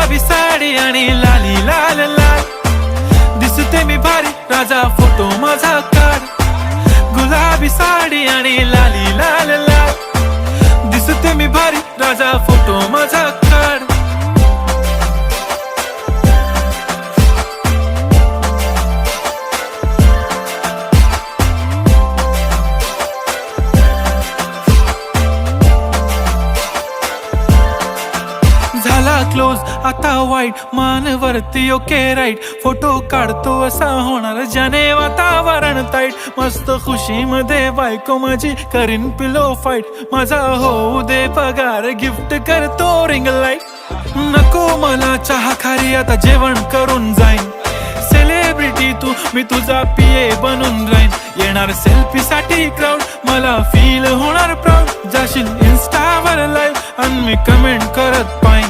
गुलाबी साडी आणि लाली लाल लाल, दिसते मी भारी राजा फोटो माझा काढ. गुलाबी साडी आणि लाली लाल लाल, दिसते मी भारी राजा फोटो माझा काढ. झाला क्लोज आता वाईट, मानवरती ओके राईट, फोटो काढतो असा होणार ज्याने वातावरण ताईट. मस्त खुशी मध्ये बायको माझी करीन पिलो फाईट, माझा होऊ दे पगार गिफ्ट करतो रिंग लाईट. नको मला चहा खारी आता जेवण करून जाईन, सेलिब्रिटी तू मी तुझा पिये बनून राहीन. येणार सेल्फी साठी क्राऊड, मला फील होणार प्राऊड. जाशील इन्स्टावर लाईव्ह आणि मी कमेंट करत पाहिन,